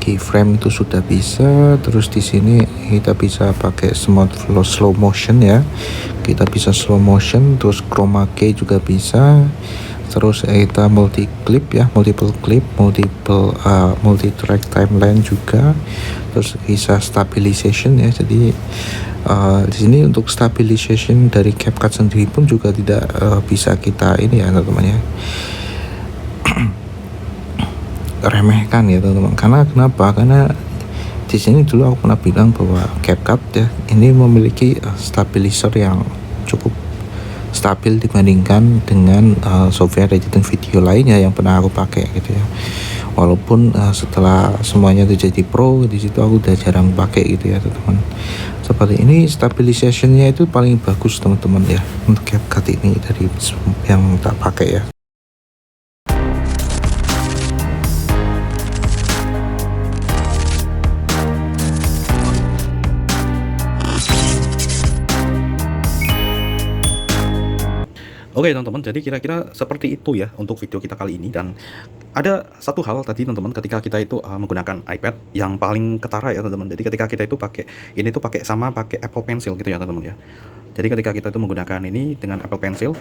keyframe itu sudah bisa. Terus di sini kita bisa pakai smooth flow slow motion ya, kita bisa slow motion. Terus chroma key juga bisa. Terus kita multi clip ya, multiple clip, multi track timeline juga. Terus bisa stabilization ya, jadi di sini untuk stabilization dari CapCut sendiri pun juga tidak bisa kita ini ya teman-teman ya, remehkan ya teman-teman. Karena kenapa? Karena di sini dulu aku pernah bilang bahwa CapCut ya ini memiliki stabilizer yang cukup stabil dibandingkan dengan software editing video lainnya yang pernah aku pakai gitu ya. Walaupun setelah semuanya itu jadi pro, di situ aku udah jarang pakai gitu ya teman-teman. Seperti ini stabilizationnya itu paling bagus teman-teman ya untuk CapCut ini dari yang tak pakai ya. Oke teman-teman, jadi kira-kira seperti itu ya untuk video kita kali ini. Dan ada satu hal tadi teman-teman, ketika kita itu menggunakan iPad yang paling ketara ya teman-teman. Jadi ketika kita itu pakai ini tuh pakai Apple Pencil gitu ya teman-teman ya. Jadi ketika kita itu menggunakan ini dengan Apple Pencil,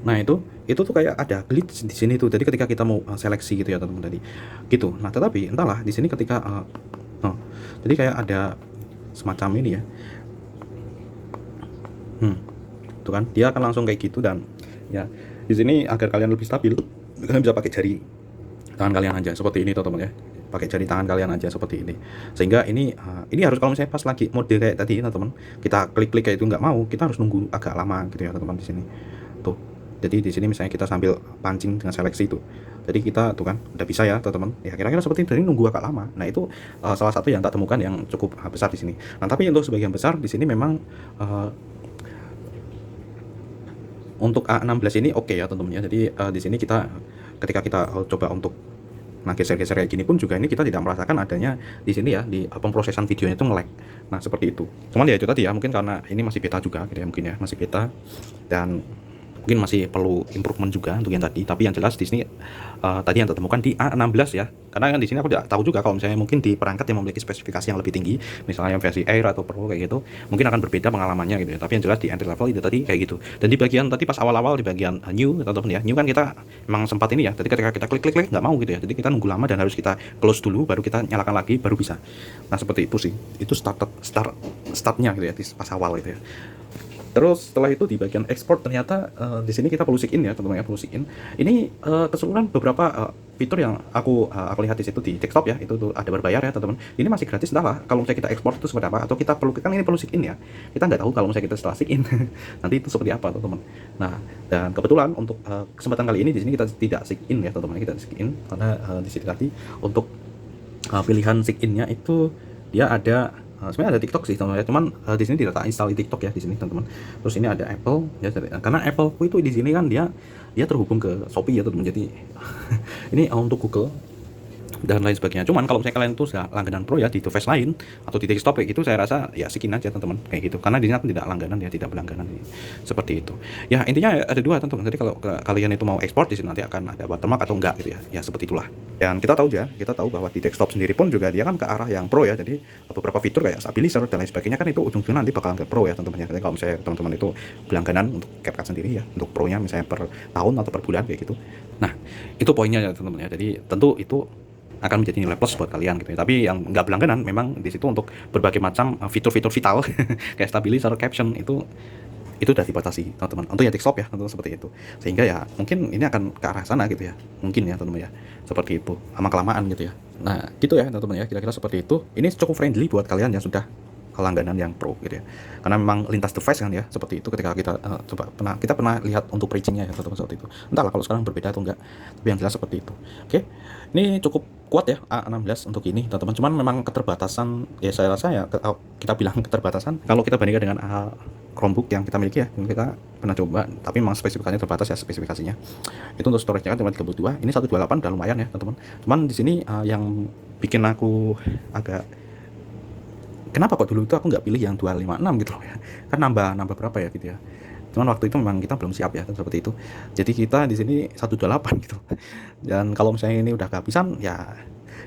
nah itu tuh kayak ada glitch di sini tuh. Jadi ketika kita mau seleksi gitu ya teman-teman tadi gitu. Nah tetapi entahlah di sini ketika jadi kayak ada semacam ini ya. Tuh kan, dia akan langsung kayak gitu. Dan ya di sini agar kalian lebih stabil, kalian bisa pakai jari tangan kalian aja seperti ini teman-teman ya, pakai jari tangan kalian aja seperti ini. Sehingga ini harus, kalau misalnya pas lagi mode kayak tadi teman-teman, kita klik-klik kayak itu nggak mau, kita harus nunggu agak lama gitu ya teman-teman di sini tuh. Jadi di sini misalnya kita sambil pancing dengan seleksi itu, jadi kita tuh kan udah bisa ya teman-teman ya, kira-kira seperti itu. Ini nunggu agak lama. Nah itu salah satu yang tak temukan yang cukup besar di sini. Nah tapi untuk sebagian besar di sini memang untuk A16 ini oke ya teman-teman ya. Jadi di sini kita ketika kita coba untuk geser-geser kayak gini pun juga ini kita tidak merasakan adanya di sini ya, di pemrosesan videonya itu nge-lag. Nah seperti itu. Cuman ya itu tadi ya, mungkin karena ini masih beta juga gitu ya, mungkin ya masih beta dan mungkin masih perlu improvement juga untuk yang tadi. Tapi yang jelas di sini tadi yang tertemukan di A16 ya. Karena kan di sini aku tidak tahu juga kalau misalnya mungkin di perangkat yang memiliki spesifikasi yang lebih tinggi, misalnya yang versi Air atau Pro kayak gitu, mungkin akan berbeda pengalamannya gitu ya. Tapi yang jelas di entry level itu tadi kayak gitu. Dan di bagian tadi pas awal-awal di bagian new teman-teman ya, new kan kita memang sempat ini ya. Jadi ketika kita klik nggak mau gitu ya. Jadi kita nunggu lama dan harus kita close dulu, baru kita nyalakan lagi, baru bisa. Nah seperti itu sih. Itu startnya gitu ya, pas awal gitu ya. Terus setelah itu di bagian export ternyata di sini kita perlu sign ya teman-teman ya, perlu sign. Ini keseluruhan beberapa fitur yang aku lihat di situ di desktop ya, itu tuh ada berbayar ya teman-teman. Ini masih gratis, entahlah kalau misalnya kita ekspor itu seperti apa, atau kita perlu, kan ini perlu sign ya. Kita nggak tahu kalau misalnya kita setelah sign nanti itu seperti apa teman-teman. Nah dan kebetulan untuk kesempatan kali ini di sini kita tidak sign ya teman-teman, kita sign karena di sini tadi untuk pilihan sign-nya itu dia ada sebenarnya ada TikTok sih teman-teman, cuman di sini tidak tak install di TikTok ya di sini teman-teman. Terus ini ada Apple ya, karena Apple itu di sini kan dia terhubung ke Shopee ya teman-teman. Jadi ini untuk Google dan lain sebagainya. Cuman kalau misalnya kalian itu sudah langganan pro ya di device lain atau di desktop kayak gitu, saya rasa ya skin aja teman-teman kayak gitu, karena di sini tidak langganan ya, tidak berlangganan seperti itu ya. Intinya ada dua teman-teman. Jadi kalau kalian itu mau ekspor di sini nanti akan ada watermark atau enggak gitu ya seperti itulah. Dan kita tahu bahwa di desktop sendiri pun juga dia kan ke arah yang pro ya. Jadi beberapa fitur kayak stabilizer dan lain sebagainya kan itu ujung-ujungnya nanti bakalan ke pro ya teman-teman ya. Jadi kalau misalnya teman-teman itu berlangganan untuk CapCut sendiri ya, untuk pro-nya misalnya per tahun atau per bulan kayak gitu. Nah itu poinnya ya teman-teman ya. Jadi tentu itu akan menjadi nilai plus buat kalian gitu ya. Tapi yang nggak berlangganan memang di situ untuk berbagai macam fitur-fitur vital kayak stabilizer, caption itu udah dibatasi teman-teman untuk ya desktop ya tentu seperti itu. Sehingga ya mungkin ini akan ke arah sana gitu ya, mungkin ya teman-teman ya, seperti itu lama kelamaan gitu ya. Nah gitu ya teman-teman ya, kira-kira seperti itu. Ini cukup friendly buat kalian yang sudah langganan yang pro gitu ya, karena memang lintas device kan ya seperti itu. Ketika kita kita pernah lihat untuk preachingnya ya teman-teman seperti itu. Entahlah kalau sekarang berbeda atau enggak, tapi yang jelas seperti itu. Oke, ini cukup kuat ya A16 untuk ini teman-teman. Cuman memang keterbatasan ya, saya rasa ya kita bilang keterbatasan kalau kita bandingkan dengan Chromebook yang kita miliki ya, kita pernah coba, tapi memang spesifikasinya terbatas ya spesifikasinya. Itu untuk storage-nya kan cuma 32, ini 128 udah lumayan ya teman-teman. Cuman di sini yang bikin aku agak kenapa kok dulu itu aku nggak pilih yang 256 gitu loh ya, kan nambah berapa ya gitu ya. Cuman waktu itu memang kita belum siap ya seperti itu. Jadi kita di sini 128 gitu. Dan kalau misalnya ini udah kehabisan ya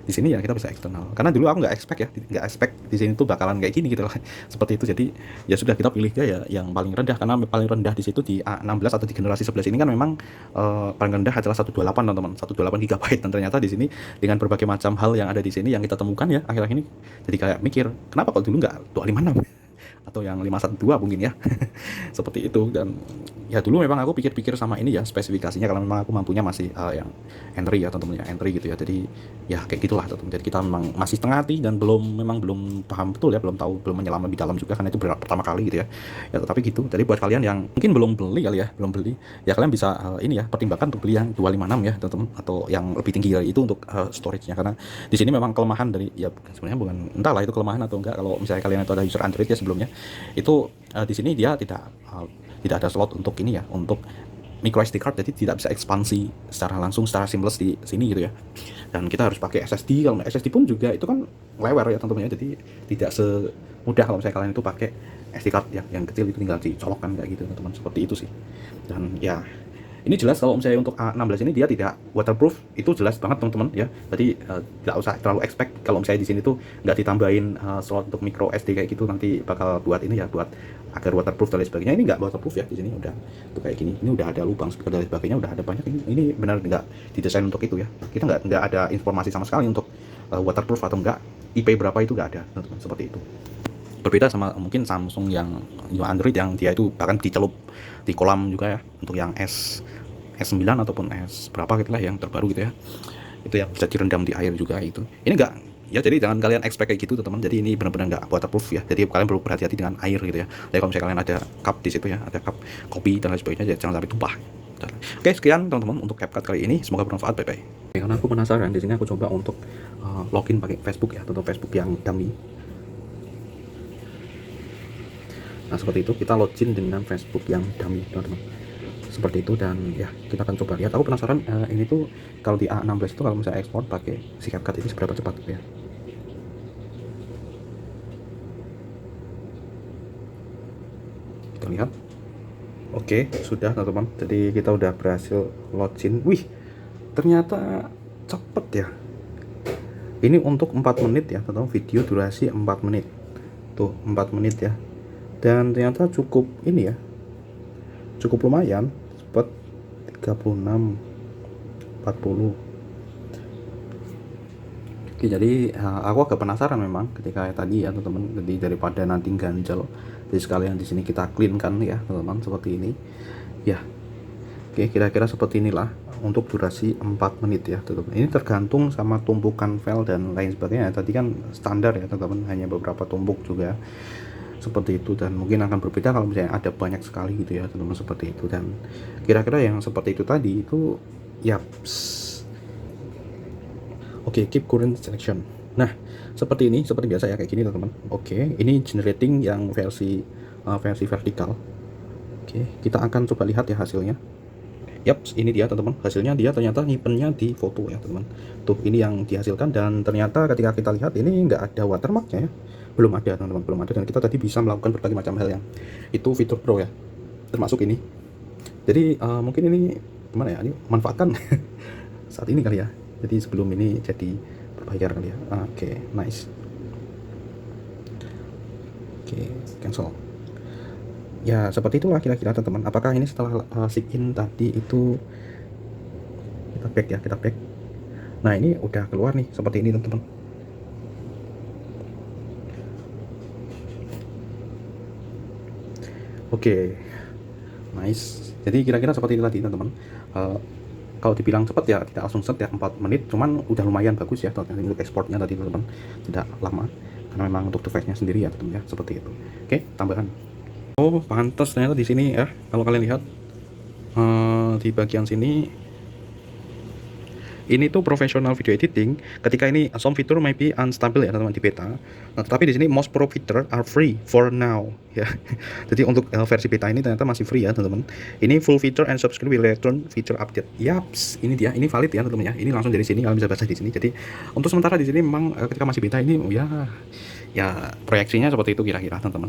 di sini ya kita bisa eksternal. Karena dulu aku nggak expect di sini tuh bakalan kayak gini gitu loh. Seperti itu. Jadi ya sudah kita pilih aja ya yang paling rendah, karena paling rendah di situ di A16 atau di generasi 11 ini kan memang paling rendah adalah 128 teman-teman, 128 GB. Dan ternyata di sini dengan berbagai macam hal yang ada di sini yang kita temukan ya akhir-akhir ini, jadi kayak mikir kenapa kok dulu nggak 256 atau yang 512 mungkin ya. Seperti itu. Dan ya dulu memang aku pikir-pikir sama ini ya spesifikasinya, kalau memang aku mampunya masih yang entry ya teman-teman ya, entry gitu ya. Jadi ya kayak gitulah teman-teman. Jadi kita memang masih setengah hati dan memang belum paham betul ya, belum tahu, belum menyelam lebih dalam juga karena itu pertama kali gitu ya. Ya tetapi gitu. Jadi buat kalian yang mungkin belum beli kali ya, belum beli ya, kalian bisa ini ya pertimbangkan untuk beli yang 256 ya teman-teman, atau yang lebih tinggi dari itu untuk storage-nya. Karena di sini memang kelemahan dari ya, sebenarnya bukan entahlah itu kelemahan atau enggak, kalau misalnya kalian itu ada user Android ya sebelumnya, itu di sini dia tidak ada slot untuk ini ya, untuk micro SD card, jadi tidak bisa ekspansi secara langsung, secara seamless di sini gitu ya. Dan kita harus pakai SSD. Kalau SSD pun juga itu kan lewer ya teman-teman ya, jadi tidak semudah kalau misalnya kalian itu pakai SD card yang kecil itu tinggal dicolokkan kayak gitu teman-teman, seperti itu sih. Dan ya ini jelas kalau misalnya untuk A16 ini dia tidak waterproof, itu jelas banget teman-teman ya. Jadi tidak usah terlalu expect kalau misalnya di sini tuh nggak ditambahin slot untuk micro SD kayak gitu, nanti bakal buat ini ya, buat agar waterproof dan lain sebagainya. Ini nggak waterproof ya, di sini udah tuh kayak gini. Ini udah ada lubang speaker dan lain sebagainya, udah ada banyak. Ini benar nggak didesain untuk itu ya. Kita nggak ada informasi sama sekali untuk waterproof atau enggak, IP berapa itu nggak ada teman-teman, seperti itu. Berbeda sama mungkin Samsung yang Android yang dia itu bahkan dicelup di kolam juga ya, untuk yang S9 ataupun S berapa gitu lah yang terbaru gitu ya, itu yang bisa direndam di air juga itu. Ini enggak ya, jadi jangan kalian expect kayak gitu teman-teman. Jadi ini benar-benar enggak waterproof ya, jadi kalian perlu berhati-hati dengan air gitu ya. Jadi kalau misalnya kalian ada cup di situ ya, ada cup kopi dan lain sebagainya, jangan sampai tumpah. Oke, sekian teman-teman untuk CapCut kali ini, semoga bermanfaat. Bye bye. Karena aku penasaran, di sini aku coba untuk login pakai Facebook ya, atau Facebook yang dummy. Nah seperti itu, kita login dengan Facebook yang dummy teman-teman, seperti itu. Dan ya kita akan coba lihat. Aku penasaran ini tuh kalau di A16 itu kalau misalnya ekspor pakai si CapCut ini seberapa cepat ya. Kita lihat. Oke, sudah teman-teman. Jadi kita udah berhasil login. Wih, ternyata cepet ya. Ini untuk 4 menit ya teman-teman, video durasi 4 menit. Tuh 4 menit ya. Dan ternyata cukup ini ya, cukup lumayan cepet, 36 40. Oke, jadi aku agak penasaran memang ketika tadi ya teman-teman. Jadi daripada nanti ganjel, jadi sekalian di sini kita clean kan ya teman-teman, seperti ini ya. Oke, kira-kira seperti inilah untuk durasi 4 menit ya teman-teman. Ini tergantung sama tumpukan file dan lain sebagainya. Tadi kan standar ya teman-teman, hanya beberapa tumpuk juga seperti itu. Dan mungkin akan berbeda kalau misalnya ada banyak sekali gitu ya teman-teman, seperti itu. Dan kira-kira yang seperti itu tadi itu ya. Oke, keep current selection. Nah seperti ini, seperti biasa ya kayak gini teman-teman. Oke, ini generating yang versi vertikal. Oke, kita akan coba lihat ya hasilnya. Yap, ini dia teman-teman, hasilnya dia ternyata nyimpennya di foto ya teman-teman. Tuh ini yang dihasilkan, dan ternyata ketika kita lihat ini nggak ada watermarknya ya, belum ada teman-teman, belum ada. Dan kita tadi bisa melakukan berbagai macam hal yang itu fitur pro ya, termasuk ini. Jadi mungkin ini gimana ya, ini manfaatkan saat ini kali ya. Jadi sebelum ini jadi berbayar kali ya. Oke, nice. Oke, cancel. Ya seperti itulah kira-kira teman-teman. Apakah ini setelah sign in tadi itu kita back ya, kita back. Nah ini udah keluar nih seperti ini teman-teman. Oke, nice. Jadi kira-kira seperti ini tadi teman-teman. Kalau dibilang cepat ya tidak langsung set ya, 4 menit, cuman udah lumayan bagus ya untuk ekspornya tadi teman-teman, tidak lama karena memang untuk device-nya sendiri ya teman-teman ya, seperti itu. Oke, tambahan. Oh, pantas ternyata di sini ya. Kalau kalian lihat di bagian sini, ini tuh professional video editing. Ketika ini some feature may be unstable ya teman-teman di beta. Nah, tetapi di sini most pro feature are free for now ya. Jadi untuk versi beta ini ternyata masih free ya teman-teman. Ini full feature and subscribe will return feature update. Yaps, ini dia. Ini valid ya teman-teman ya. Ini langsung dari sini, kalian bisa baca di sini. Jadi untuk sementara di sini memang ketika masih beta ini ya proyeksinya seperti itu kira-kira teman-teman.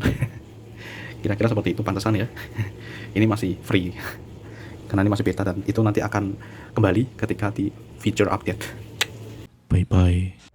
Kira-kira seperti itu pantesan ya. Ini masih free karena ini masih beta, dan itu nanti akan kembali ketika di feature update. Bye bye.